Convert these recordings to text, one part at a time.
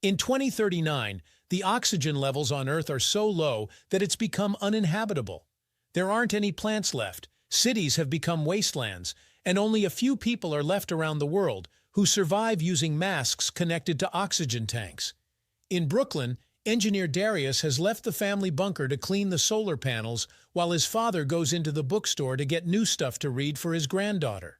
In 2039, the oxygen levels on Earth are so low that it's become uninhabitable. There aren't any plants left, cities have become wastelands, and only a few people are left around the world who survive using masks connected to oxygen tanks. In Brooklyn, engineer Darius has left the family bunker to clean the solar panels while his father goes into the bookstore to get new stuff to read for his granddaughter.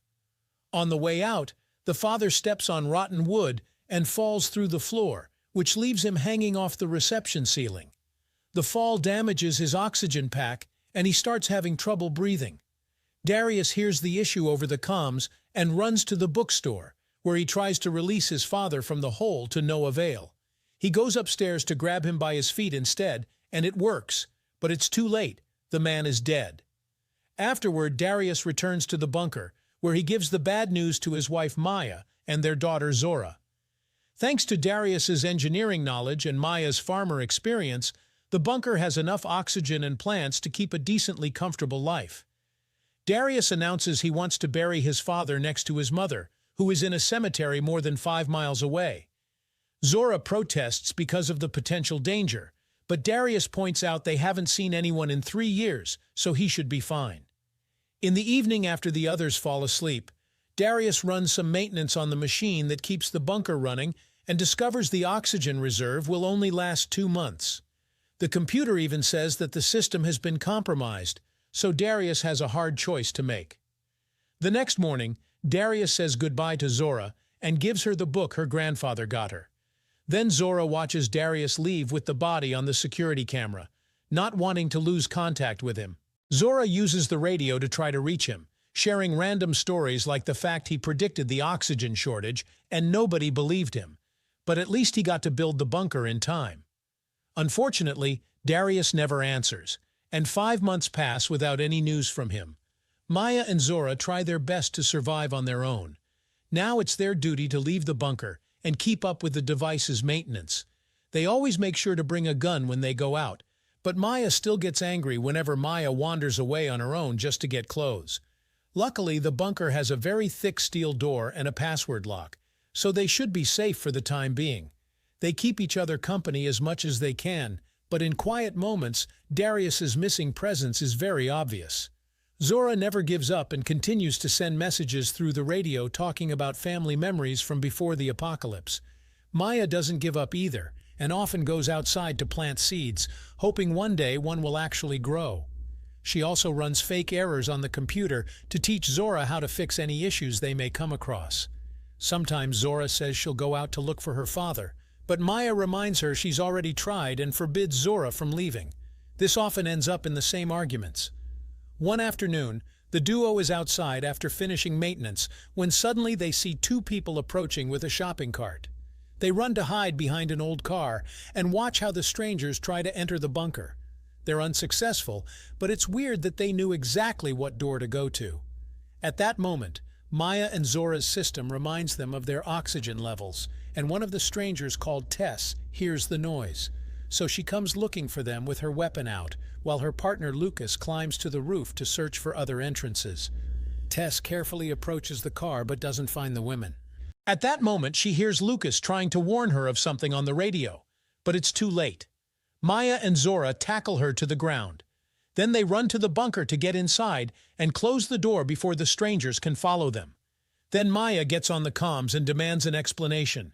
On the way out, the father steps on rotten wood and falls through the floor, which leaves him hanging off the reception ceiling. The fall damages his oxygen pack, and he starts having trouble breathing. Darius hears the issue over the comms and runs to the bookstore, where he tries to release his father from the hole to no avail. He goes upstairs to grab him by his feet instead, and it works, but it's too late. The man is dead. Afterward, Darius returns to the bunker, where he gives the bad news to his wife Maya and their daughter Zora. Thanks to Darius's engineering knowledge and Maya's farmer experience, the bunker has enough oxygen and plants to keep a decently comfortable life. Darius announces he wants to bury his father next to his mother, who is in a cemetery more than 5 miles away. Zora protests because of the potential danger, but Darius points out they haven't seen anyone in 3 years, so he should be fine. In the evening after the others fall asleep, Darius runs some maintenance on the machine that keeps the bunker running and discovers the oxygen reserve will only last 2 months. The computer even says that the system has been compromised, so Darius has a hard choice to make. The next morning, Darius says goodbye to Zora and gives her the book her grandfather got her. Then Zora watches Darius leave with the body on the security camera, not wanting to lose contact with him. Zora uses the radio to try to reach him, sharing random stories like the fact he predicted the oxygen shortage and nobody believed him. But at least he got to build the bunker in time. Unfortunately, Darius never answers, and 5 months pass without any news from him. Maya and Zora try their best to survive on their own. Now it's their duty to leave the bunker and keep up with the device's maintenance. They always make sure to bring a gun when they go out, but Maya still gets angry whenever Maya wanders away on her own just to get clothes. Luckily, the bunker has a very thick steel door and a password lock, so they should be safe for the time being. They keep each other company as much as they can, but in quiet moments, Darius's missing presence is very obvious. Zora never gives up and continues to send messages through the radio talking about family memories from before the apocalypse. Maya doesn't give up either, and often goes outside to plant seeds, hoping one day one will actually grow. She also runs fake errors on the computer to teach Zora how to fix any issues they may come across. Sometimes Zora says she'll go out to look for her father, but Maya reminds her she's already tried and forbids Zora from leaving. This often ends up in the same arguments. One afternoon, the duo is outside after finishing maintenance when suddenly they see 2 people approaching with a shopping cart. They run to hide behind an old car and watch how the strangers try to enter the bunker. They're unsuccessful, but it's weird that they knew exactly what door to go to. At that moment, Maya and Zora's system reminds them of their oxygen levels, and one of the strangers called Tess hears the noise. So she comes looking for them with her weapon out, while her partner Lucas climbs to the roof to search for other entrances. Tess carefully approaches the car but doesn't find the women. At that moment, she hears Lucas trying to warn her of something on the radio, but it's too late. Maya and Zora tackle her to the ground. Then they run to the bunker to get inside and close the door before the strangers can follow them. Then Maya gets on the comms and demands an explanation.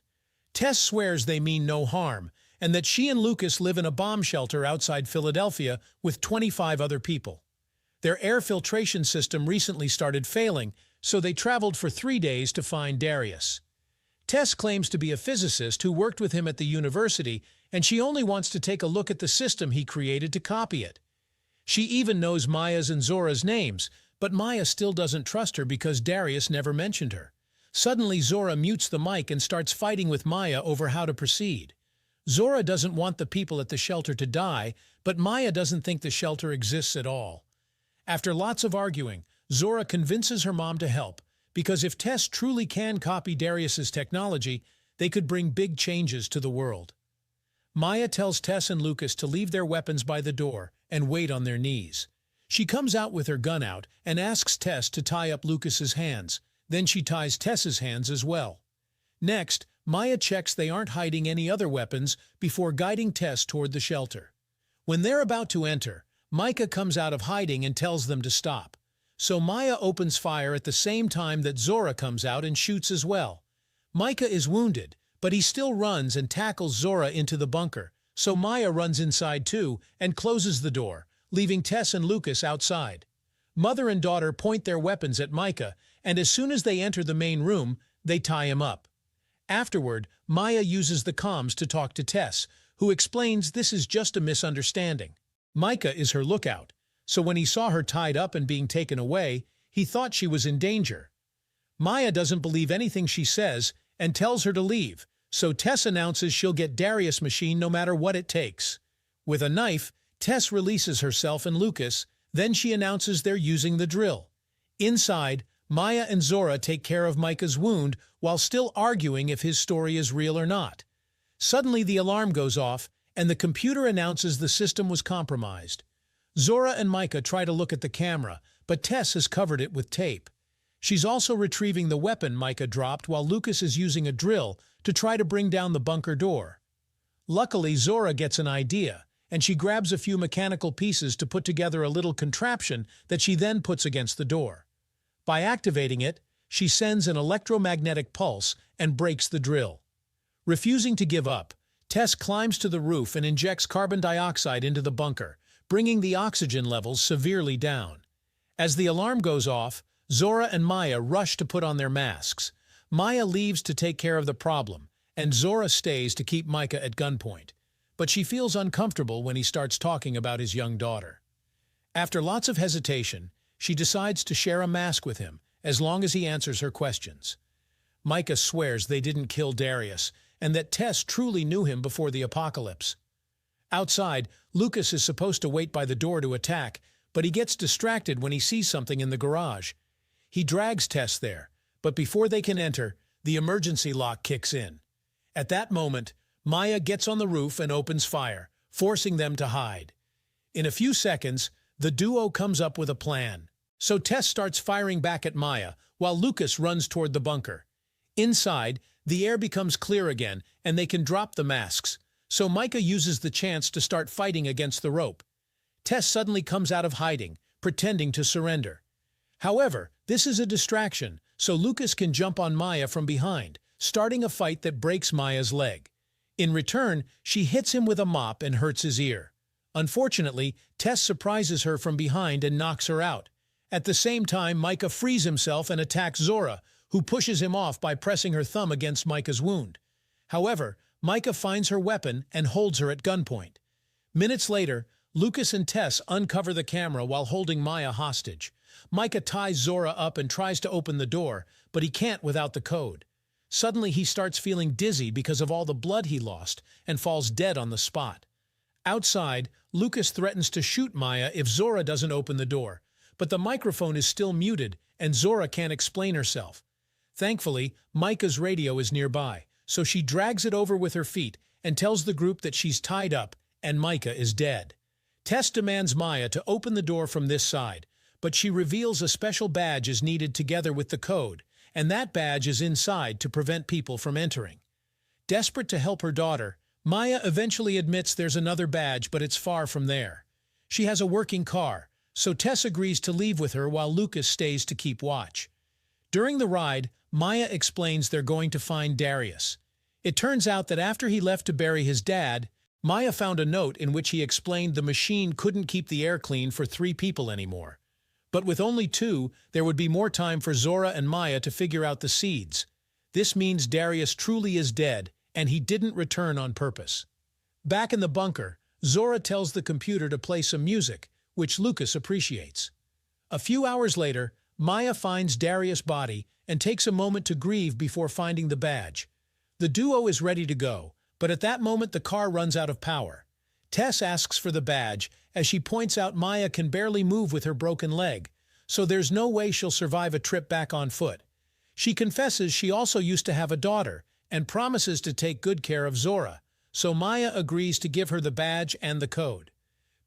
Tess swears they mean no harm, and that she and Lucas live in a bomb shelter outside Philadelphia with 25 other people. Their air filtration system recently started failing, so they traveled for 3 days to find Darius. Tess claims to be a physicist who worked with him at the university, and she only wants to take a look at the system he created to copy it. She even knows Maya's and Zora's names, but Maya still doesn't trust her because Darius never mentioned her. Suddenly, Zora mutes the mic and starts fighting with Maya over how to proceed. Zora doesn't want the people at the shelter to die, but Maya doesn't think the shelter exists at all. After lots of arguing, Zora convinces her mom to help, because if Tess truly can copy Darius's technology, they could bring big changes to the world. Maya tells Tess and Lucas to leave their weapons by the door and wait on their knees. She comes out with her gun out and asks Tess to tie up Lucas's hands. Then she ties Tess's hands as well. Next, Maya checks they aren't hiding any other weapons before guiding Tess toward the shelter. When they're about to enter, Micah comes out of hiding and tells them to stop. So Maya opens fire at the same time that Zora comes out and shoots as well. Micah is wounded, but he still runs and tackles Zora into the bunker, so Maya runs inside too and closes the door, leaving Tess and Lucas outside. Mother and daughter point their weapons at Micah, and as soon as they enter the main room, they tie him up. Afterward, Maya uses the comms to talk to Tess, who explains this is just a misunderstanding. Micah is her lookout, so when he saw her tied up and being taken away, he thought she was in danger. Maya doesn't believe anything she says and tells her to leave, so Tess announces she'll get Darius' machine no matter what it takes. With a knife, Tess releases herself and Lucas, then she announces they're using the drill. Inside, Maya and Zora take care of Micah's wound while still arguing if his story is real or not. Suddenly the alarm goes off, and the computer announces the system was compromised. Zora and Micah try to look at the camera, but Tess has covered it with tape. She's also retrieving the weapon Micah dropped while Lucas is using a drill to try to bring down the bunker door. Luckily, Zora gets an idea, and she grabs a few mechanical pieces to put together a little contraption that she then puts against the door. By activating it, she sends an electromagnetic pulse and breaks the drill. Refusing to give up, Tess climbs to the roof and injects carbon dioxide into the bunker, bringing the oxygen levels severely down. As the alarm goes off, Zora and Maya rush to put on their masks. Maya leaves to take care of the problem, and Zora stays to keep Micah at gunpoint. But she feels uncomfortable when he starts talking about his young daughter. After lots of hesitation, she decides to share a mask with him, as long as he answers her questions. Micah swears they didn't kill Darius, and that Tess truly knew him before the apocalypse. Outside, Lucas is supposed to wait by the door to attack, but he gets distracted when he sees something in the garage. He drags Tess there, but before they can enter, the emergency lock kicks in. At that moment, Maya gets on the roof and opens fire, forcing them to hide. In a few seconds, the duo comes up with a plan. So Tess starts firing back at Maya, while Lucas runs toward the bunker. Inside, the air becomes clear again, and they can drop the masks, so Micah uses the chance to start fighting against the rope. Tess suddenly comes out of hiding, pretending to surrender. However, this is a distraction, so Lucas can jump on Maya from behind, starting a fight that breaks Maya's leg. In return, she hits him with a mop and hurts his ear. Unfortunately, Tess surprises her from behind and knocks her out. At the same time, Micah frees himself and attacks Zora, who pushes him off by pressing her thumb against Micah's wound. However, Micah finds her weapon and holds her at gunpoint. Minutes later, Lucas and Tess uncover the camera while holding Maya hostage. Micah ties Zora up and tries to open the door, but he can't without the code. Suddenly he starts feeling dizzy because of all the blood he lost and falls dead on the spot. Outside, Lucas threatens to shoot Maya if Zora doesn't open the door, but the microphone is still muted and Zora can't explain herself. Thankfully, Micah's radio is nearby, so she drags it over with her feet and tells the group that she's tied up and Micah is dead. Tess demands Maya to open the door from this side, but she reveals a special badge is needed together with the code, and that badge is inside to prevent people from entering. Desperate to help her daughter, Maya eventually admits there's another badge, but it's far from there. She has a working car, so Tess agrees to leave with her while Lucas stays to keep watch. During the ride, Maya explains they're going to find Darius. It turns out that after he left to bury his dad, Maya found a note in which he explained the machine couldn't keep the air clean for 3 people anymore. But with only 2, there would be more time for Zora and Maya to figure out the seeds. This means Darius truly is dead, and he didn't return on purpose. Back in the bunker, Zora tells the computer to play some music, which Lucas appreciates. A few hours later, Maya finds Darius' body and takes a moment to grieve before finding the badge. The duo is ready to go, but at that moment the car runs out of power. Tess asks for the badge, as she points out Maya can barely move with her broken leg, so there's no way she'll survive a trip back on foot. She confesses she also used to have a daughter, and promises to take good care of Zora, so Maya agrees to give her the badge and the code.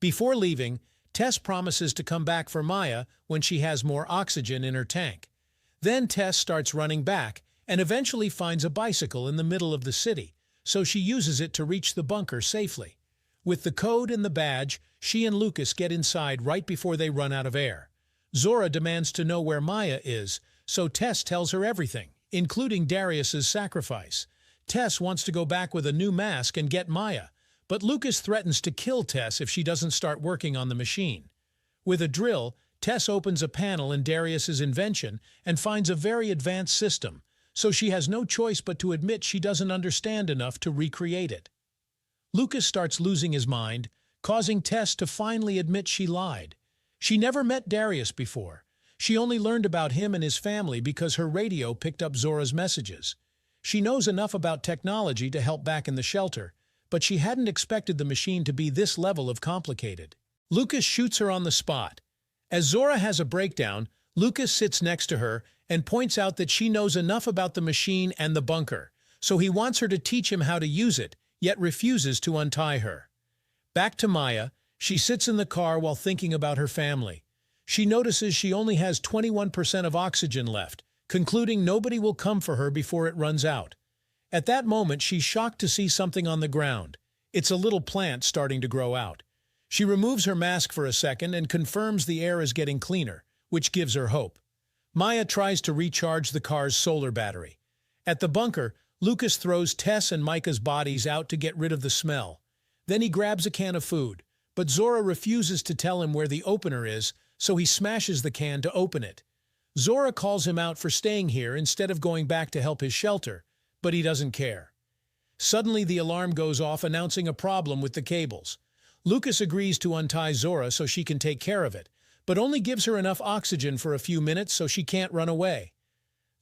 Before leaving, Tess promises to come back for Maya when she has more oxygen in her tank. Then Tess starts running back, and eventually finds a bicycle in the middle of the city, so she uses it to reach the bunker safely. With the code and the badge, she and Lucas get inside right before they run out of air. Zora demands to know where Maya is, so Tess tells her everything, including Darius's sacrifice. Tess wants to go back with a new mask and get Maya, but Lucas threatens to kill Tess if she doesn't start working on the machine. With a drill, Tess opens a panel in Darius's invention and finds a very advanced system, so she has no choice but to admit she doesn't understand enough to recreate it. Lucas starts losing his mind, causing Tess to finally admit she lied. She never met Darius before. She only learned about him and his family because her radio picked up Zora's messages. She knows enough about technology to help back in the shelter, but she hadn't expected the machine to be this level of complicated. Lucas shoots her on the spot. As Zora has a breakdown, Lucas sits next to her and points out that she knows enough about the machine and the bunker, so he wants her to teach him how to use it, yet refuses to untie her. Back to Maya, she sits in the car while thinking about her family. She notices she only has 21% of oxygen left, concluding nobody will come for her before it runs out. At that moment, she's shocked to see something on the ground. It's a little plant starting to grow out. She removes her mask for a second and confirms the air is getting cleaner, which gives her hope. Maya tries to recharge the car's solar battery. At the bunker, Lucas throws Tess and Micah's bodies out to get rid of the smell. Then he grabs a can of food, but Zora refuses to tell him where the opener is, so he smashes the can to open it. Zora calls him out for staying here instead of going back to help his shelter, but he doesn't care. Suddenly the alarm goes off announcing a problem with the cables. Lucas agrees to untie Zora so she can take care of it, but only gives her enough oxygen for a few minutes so she can't run away.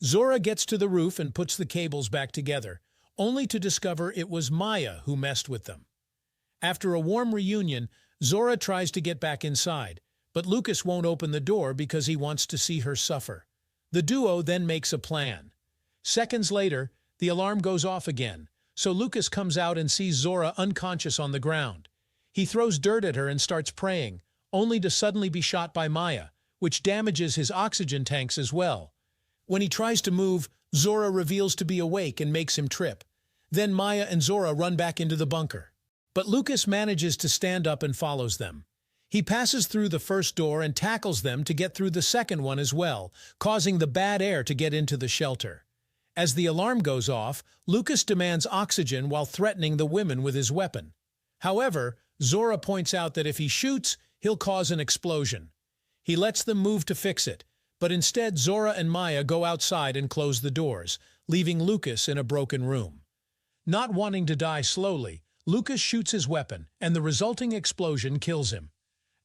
Zora gets to the roof and puts the cables back together, only to discover it was Maya who messed with them. After a warm reunion, Zora tries to get back inside, but Lucas won't open the door because he wants to see her suffer. The duo then makes a plan. Seconds later, the alarm goes off again, so Lucas comes out and sees Zora unconscious on the ground. He throws dirt at her and starts praying, only to suddenly be shot by Maya, which damages his oxygen tanks as well. When he tries to move, Zora reveals to be awake and makes him trip. Then Maya and Zora run back into the bunker. But Lucas manages to stand up and follows them. He passes through the first door and tackles them to get through the second one as well, causing the bad air to get into the shelter. As the alarm goes off, Lucas demands oxygen while threatening the women with his weapon. However, Zora points out that if he shoots, he'll cause an explosion. He lets them move to fix it, but instead Zora and Maya go outside and close the doors, leaving Lucas in a broken room. Not wanting to die slowly, Lucas shoots his weapon, and the resulting explosion kills him.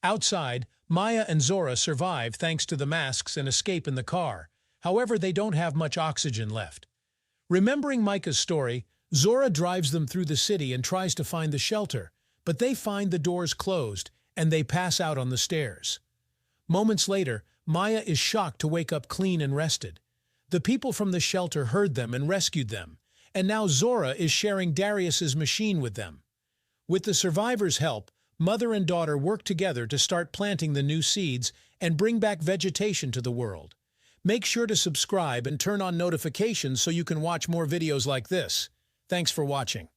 Outside, Maya and Zora survive thanks to the masks and escape in the car. However, they don't have much oxygen left. Remembering Micah's story, Zora drives them through the city and tries to find the shelter, but they find the doors closed, and they pass out on the stairs. Moments later, Maya is shocked to wake up clean and rested. The people from the shelter heard them and rescued them, and now Zora is sharing Darius's machine with them. With the survivors' help, mother and daughter work together to start planting the new seeds and bring back vegetation to the world. Make sure to subscribe and turn on notifications so you can watch more videos like this. Thanks for watching.